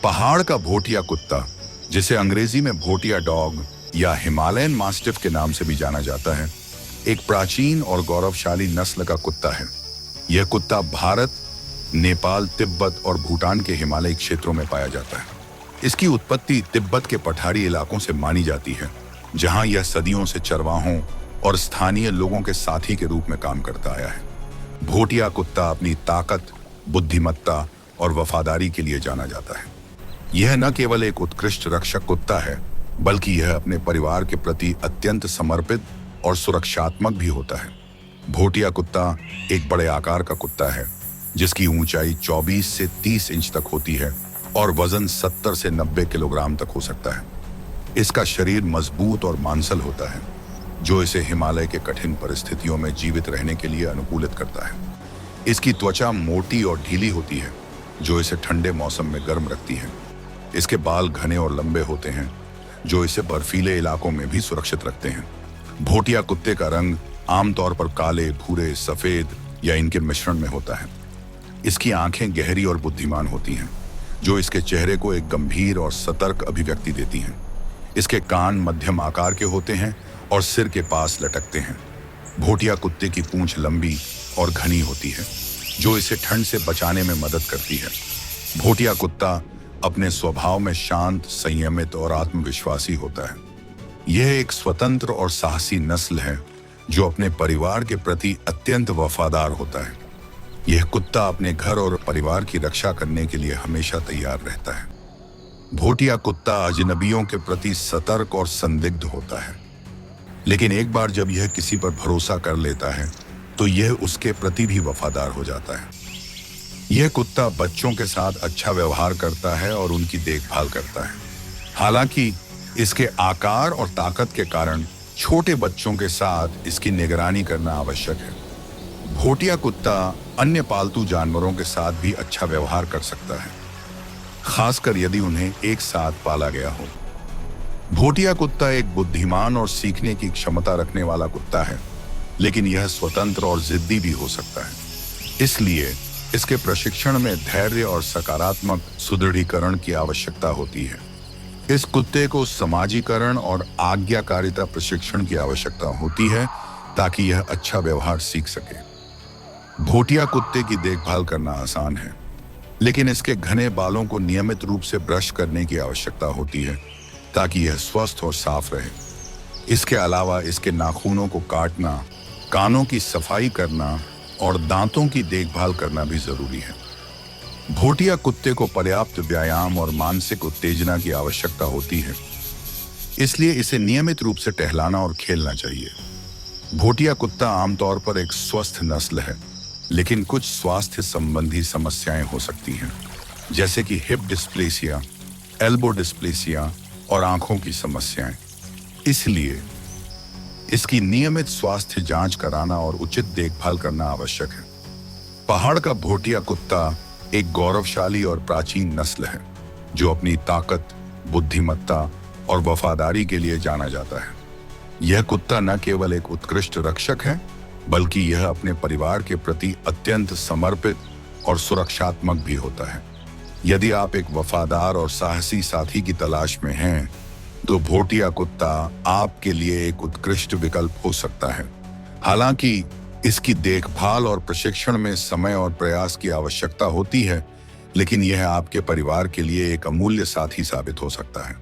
पहाड़ का भोटिया कुत्ता, जिसे अंग्रेजी में भोटिया डॉग या हिमालयन मास्टिफ के नाम से भी जाना जाता है, एक प्राचीन और गौरवशाली नस्ल का कुत्ता है। यह कुत्ता भारत, नेपाल, तिब्बत और भूटान के हिमालयी क्षेत्रों में पाया जाता है। इसकी उत्पत्ति तिब्बत के पठारी इलाकों से मानी जाती है, जहां यह सदियों से चरवाहों और स्थानीय लोगों के साथी के रूप में काम करता आया है। भोटिया कुत्ता अपनी ताकत, बुद्धिमत्ता और वफादारी के लिए जाना जाता है। यह न केवल एक उत्कृष्ट रक्षक कुत्ता है, बल्कि यह अपने परिवार के प्रति अत्यंत समर्पित और सुरक्षात्मक भी होता है। भोटिया कुत्ता एक बड़े आकार का कुत्ता है, जिसकी ऊंचाई 24 से 30 इंच तक होती है और वजन 70 से 90 किलोग्राम तक हो सकता है। इसका शरीर मजबूत और मांसल होता है, जो इसे हिमालय के कठिन परिस्थितियों में जीवित रहने के लिए अनुकूलित करता है। इसकी त्वचा मोटी और ढीली होती है, जो इसे ठंडे मौसम में गर्म रखती है। इसके बाल घने और लंबे होते हैं, जो इसे बर्फीले इलाकों में भी सुरक्षित रखते हैं। भोटिया कुत्ते का रंग आमतौर पर काले, भूरे, सफेद या इनके मिश्रण में होता है। इसकी आंखें गहरी और बुद्धिमान होती हैं, जो इसके चेहरे को एक गंभीर और सतर्क अभिव्यक्ति देती हैं। इसके कान मध्यम आकार के होते हैं और सिर के पास लटकते हैं। भोटिया कुत्ते की पूंछ लंबी और घनी होती है, जो इसे ठंड से बचाने में मदद करती है। भोटिया कुत्ता अपने स्वभाव में शांत, संयमित और आत्मविश्वासी होता है। यह एक स्वतंत्र और साहसी नस्ल है, जो अपने परिवार के प्रति अत्यंत वफादार होता है। यह कुत्ता अपने घर और परिवार की रक्षा करने के लिए हमेशा तैयार रहता है। भोटिया कुत्ता अजनबियों के प्रति सतर्क और संदिग्ध होता है, लेकिन एक बार जब यह किसी पर भरोसा कर लेता है, तो यह उसके प्रति भी वफादार हो जाता है। यह कुत्ता बच्चों के साथ अच्छा व्यवहार करता है और उनकी देखभाल करता है। हालांकि इसके आकार और ताकत के कारण छोटे बच्चों के साथ इसकी निगरानी करना आवश्यक है। भोटिया कुत्ता अन्य पालतू जानवरों के साथ भी अच्छा व्यवहार कर सकता है, खासकर यदि उन्हें एक साथ पाला गया हो। भोटिया कुत्ता एक बुद्धिमान और सीखने की क्षमता रखने वाला कुत्ता है, लेकिन यह स्वतंत्र और जिद्दी भी हो सकता है। इसलिए इसके प्रशिक्षण में धैर्य और सकारात्मक सुदृढ़ीकरण की आवश्यकता होती है। इस कुत्ते को समाजीकरण और आज्ञाकारिता प्रशिक्षण की आवश्यकता होती है, ताकि यह अच्छा व्यवहार सीख सके। भोटिया कुत्ते की देखभाल करना आसान है, लेकिन इसके घने बालों को नियमित रूप से ब्रश करने की आवश्यकता होती है, ताकि यह स्वस्थ और साफ रहे। इसके अलावा इसके नाखूनों को काटना, कानों की सफाई करना और दांतों की देखभाल करना भी जरूरी है। भोटिया कुत्ते को पर्याप्त व्यायाम और मानसिक उत्तेजना की आवश्यकता होती है, इसलिए इसे नियमित रूप से टहलाना और खेलना चाहिए। भोटिया कुत्ता आमतौर पर एक स्वस्थ नस्ल है, लेकिन कुछ स्वास्थ्य संबंधी समस्याएं हो सकती हैं, जैसे कि हिप डिस्प्लेसिया, एल्बो डिस्प्लेसिया और आंखों की समस्याएं। इसलिए इसकी नियमित स्वास्थ्य जांच कराना और उचित देखभाल करना आवश्यक है। पहाड़ का भोटिया कुत्ता एक गौरवशाली और प्राचीन नस्ल है, जो अपनी ताकत, बुद्धिमत्ता और वफादारी के लिए जाना जाता है। यह कुत्ता न केवल एक उत्कृष्ट रक्षक है, बल्कि यह अपने परिवार के प्रति अत्यंत समर्पित और सुरक्षात्मक भी होता है। यदि आप एक वफादार और साहसी साथी की तलाश में हैं, तो भोटिया कुत्ता आपके लिए एक उत्कृष्ट विकल्प हो सकता है। हालांकि इसकी देखभाल और प्रशिक्षण में समय और प्रयास की आवश्यकता होती है, लेकिन यह आपके परिवार के लिए एक अमूल्य साथी साबित हो सकता है।